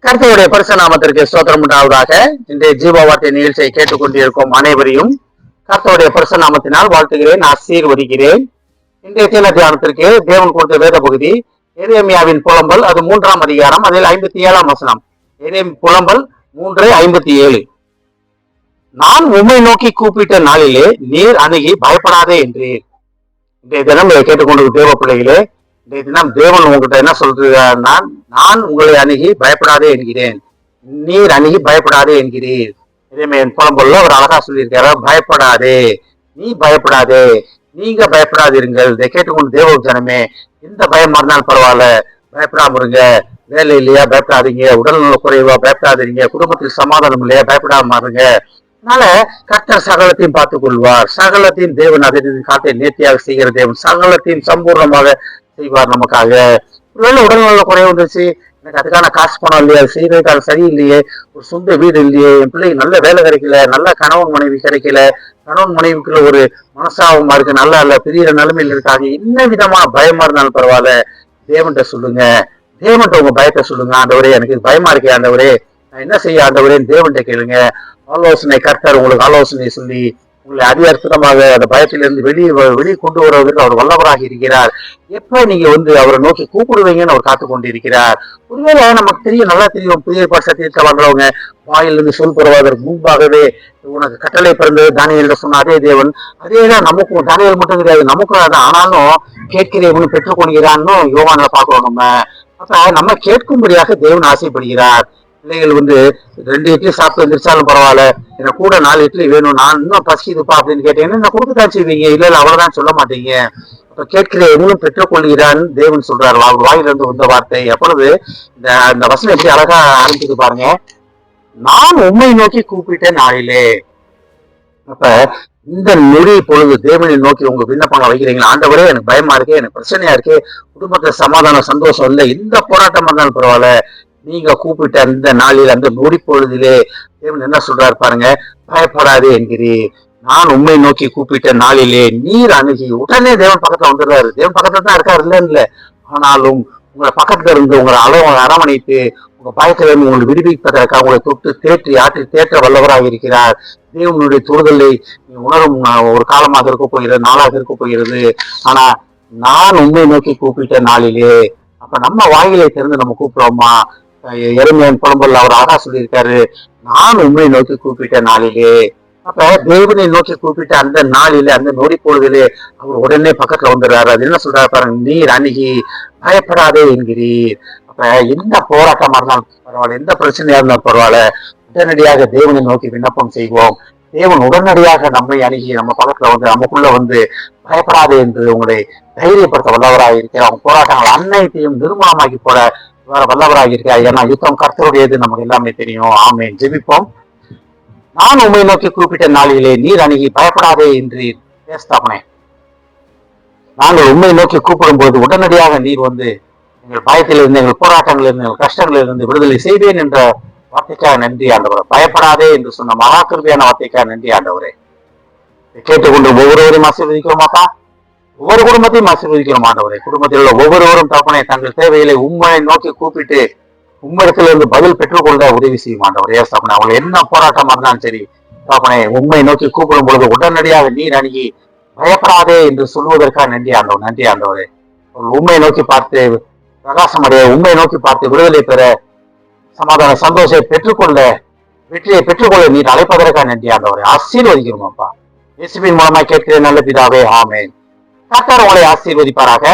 கர்த்தருடைய பரிசு நாமத்திற்கு ஸ்தோத்திரம் உண்டாவதாக. இன்றைய ஜீவவார்த்தை நிகழ்ச்சியை கேட்டுக்கொண்டிருக்கும் அனைவரையும் கர்த்தருடைய பரிசு நாமத்தினால் வாழ்த்துகிறேன், ஆசீர்வதிக்கிறேன். இன்றைய தீன தியானத்திற்கு தேவன் கொடுத்த வேத பகுதி எரேமியாவின் புலம்பல், அது 3ஆம் அதிகாரம், அதில் 57ஆம் வசனம். புலம்பல் 3:57. நான் உம்மை நோக்கி கூப்பிட்ட நாளிலே நீர் அணுகி பயப்படாதே என்றீர். இன்றைய தினம் இதை கேட்டுக்கொண்டு தேவ பிள்ளைகளே, இன்றைய தினம் தேவன் உங்ககிட்ட என்ன சொல்றாருன்னா, நான் உங்களை அணுகி பயப்படாதே என்கிறேன், நீர் அணுகி பயப்படாதே என்கிறீர். என் புலம்பல்ல ஒரு அழகா சொல்லியிருக்காரு, பயப்படாதே, நீ பயப்படாதே, நீங்க பயப்படாதிருங்கள். இதை கேட்டுக்கொண்டு தேவ ஜனமே, எந்த பயமா இருந்தாலும் பரவாயில்ல, பயப்படாம இருங்க. வேலை இல்லையா, பயப்படாதீங்க. உடல்நல குறைவா, பயப்படாதீங்க. குடும்பத்தில் சமாதானம் இல்லையா, பயப்படாம இருங்க. அதனால கர்த்தர் சகலத்தையும் பார்த்துக் கொள்வார். சகலத்தையும் தேவன் அதை காட்டை நேர்த்தியாக செய்கிற தேவன் சகலத்தையும் சம்பூர்ணமாக செய்வார் நமக்காக. ஒருவேளை உடல்நல குறைவு வந்துச்சு, எனக்கு அதுக்கான காசு பணம் இல்லையா, செய்யறதுக்கான சரியில்லையே, ஒரு சொந்த வீடு இல்லையே, என் பிள்ளைக்கு நல்ல வேலை கிடைக்கல, நல்ல கணவன் மனைவி கிடைக்கல, கணவன் மனைவிக்குள்ள ஒரு மனசாபமா இருக்கு, நல்லா இல்ல, பெரிய நிலைமையில் இருக்காங்க, என்ன விதமான பயமா இருந்தாலும் பரவாயில்ல, தேவன்கிட்ட சொல்லுங்க. தேவன்கிட்ட உங்க பயத்தை சொல்லுங்க. ஆண்டவரே, எனக்கு பயமா இருக்கே ஆண்டவரே, நான் என்ன செய்ய ஆண்டவரேன்னு தேவன்கிட்ட கேளுங்க. ஆலோசனை கர்த்தர் உங்களுக்கு ஆலோசனை சொல்லி உங்களை அதிகாரமாக அந்த பயத்திலிருந்து வெளியே கொண்டு வருவதற்கு அவர் வல்லவராக இருக்கிறார். எப்ப நீங்க அவரை நோக்கி கூப்பிடுவீங்கன்னு அவர் காத்து கொண்டு இருக்கிறார். ஒருவேளை நமக்கு தெரியும், நல்லா தெரியும், புதிய ஏற்பாடு சத்தியத்தை வாங்குறவங்க வாயிலிருந்து சொல் பெறுவதற்கு முன்பாகவே உனக்கு கட்டளை பிறந்தது தானியேல் சொன்ன அதே தேவன், அதேதான் நமக்கும். தானியேல் மட்டும் கிடையாது, நமக்கும் அதான். ஆனாலும் கேட்கிறவனு பெற்றுக்கொள்கிறான்னு யோவான்ல பாக்குறோம். அப்ப நம்ம கேட்கும்படியாக தேவன் ஆசைப்படுகிறார். பிள்ளைகள் 2 இட்லி சாப்பிட்டு வந்துருச்சாலும் பரவாயில்ல, எனக்கு கூட 4 இட்லி வேணும், நான் இன்னும் பசிக்குதுப்பா அப்படின்னு கேட்டீங்கன்னா நான் கொடுக்கத்தான் செய்வீங்க. இல்ல அவ்வளவுதான் சொல்ல மாட்டீங்க. அப்ப கேட்கிற எவனும் பெற்றுக்கொள்கிறான்னு தேவன் சொல்றாரு, வாயிலிருந்து வந்த வார்த்தை. அப்பொழுது இந்த வசனம் எப்படி அழகா ஆரம்பிக்குது பாருங்க. நான் உம்மை நோக்கி கூப்பிட்ட நாளிலே. அப்ப இந்த நொடி பொழுது தேவனை நோக்கி உங்க விண்ணப்பங்களை வைக்கிறீங்களா? ஆண்டவரே, எனக்கு பயமா இருக்கு, எனக்கு பிரச்சனையா இருக்கு, குடும்பத்துல சமாதானம் சந்தோஷம் இல்லை, எந்த போராட்டமா இருந்தாலும் பரவாயில்ல, நீங்க கூப்பிட்ட அந்த நாளில், அந்த நொடி பொழுதிலே தேவன் என்ன சொல்றாரு பாருங்க. பயப்படாதே என்கிறீர், நான் உண்மை நோக்கி கூப்பிட்ட நாளிலே நீர் அணுகி. உடனே தேவன் பக்கத்துல வந்துடுறாரு. தேவன் பக்கத்துல தான் இருக்காரு, இல்ல. ஆனாலும் உங்களை பக்கத்துல இருந்து உங்களை அரவணைத்து உங்க பயத்துல இருந்து உங்களை விடுவிப்பதற்காக உங்களை தொட்டு தேற்றி ஆற்றி தேற்ற வல்லவராக இருக்கிறார். தேவனுடைய தொடுதலை உணரும் ஒரு காலமாக இருக்க போகிறது, நாளாக இருக்க போகிறது. ஆனா நான் உண்மை நோக்கி கூப்பிட்ட நாளிலே, அப்ப நம்ம வாயிலை திறந்து நம்ம கூப்பிடுவோமா? எரேமியாவின் புலம்பல்ல அவர் அழகா சொல்லியிருக்காரு, நான் உண்மை நோக்கி கூப்பிட்ட நாளிலே. அப்ப தேவனை நோக்கி கூப்பிட்ட அந்த நாளிலே, அந்த நொடி பொழுதிலே அவர் உடனே பக்கத்துல வந்துடுறாரு. அது என்ன சொல்றாரு பாருங்க, நீர் அணுகி பயப்படாதே என்கிறீர். அப்ப எந்த போராட்டமா இருந்தாலும் பரவாயில்ல, எந்த பிரச்சனையா இருந்தாலும் பரவாயில்ல, உடனடியாக தேவனை நோக்கி விண்ணப்பம் செய்வோம். தேவன் உடனடியாக நம்மை அணுகி நம்ம பக்கத்துல நமக்குள்ள பயப்படாதே என்று உங்களை தைரியப்படுத்த வல்லவராக இருக்கிறார். அவங்க போராட்டங்கள் அன்னையத்தையும் நிர்மூலமாக்கி போட வல்லவராக இருக்கிறார். ஏன்னா யுத்தம் கர்த்தருடையது, நமக்கு எல்லாமே தெரியும். ஆமென். ஜெபிப்போம். நான் உண்மை நோக்கி கூப்பிட்ட நாளிலே நீர் அணுகி பயப்படாதே என்று பேசுதாப்பனே. நாங்கள் உண்மை நோக்கி கூப்பிடும் போது உடனடியாக நீர் எங்கள் பயத்திலிருந்து, எங்கள் போராட்டங்களிலிருந்து, எங்கள் கஷ்டங்களிலிருந்து விடுதலை செய்வேன் என்ற வார்த்தைக்காக நன்றி ஆண்டவரே. பயப்படாதே என்று சொன்ன மகா கிருபையான வார்த்தைக்காக நன்றி ஆண்டவரே. கேட்டுக்கொண்டு ஒவ்வொருவரையும் ஆசீர்வதிக்கிறோமாப்பா, ஒவ்வொரு குடும்பத்தையும் ஆசீர்வதிக்கிறோம் ஆண்டவரே. குடும்பத்தில் உள்ள ஒவ்வொருவரும் தகப்பனே தங்கள் தேவைகளை உண்மை நோக்கி கூப்பிட்டு உம்மிடத்துல இருந்து பதில் பெற்றுக்கொள்ள உதவி செய்யும் ஆண்டவரே. தகப்பனே, அவங்க என்ன போராட்டமா இருந்தாலும் சரி தகப்பனே, உண்மை நோக்கி கூப்பிடும் பொழுது உடனடியாக நீர் அணுகி பயப்படாதே என்று சொல்வதற்காக நன்றி ஆண்டவர். நன்றி ஆண்டவரே. உண்மை நோக்கி பார்த்து பிரகாசம் அடைய, உண்மை நோக்கி பார்த்து விடுதலை பெற, சமாதான சந்தோஷத்தை பெற்றுக்கொள்ள, வெற்றியை பெற்றுக்கொள்ள நீர் அழைப்பதற்காக நன்றி ஆண்டவரே. ஆசீர்வதிக்கிறோம் அப்பா. இயேசுவின் மூலமா கேட்கிறேன் நல்ல பிதாவே, ஆமென். கர்த்தர் உங்களை ஆசீர்வதிப்பாராக.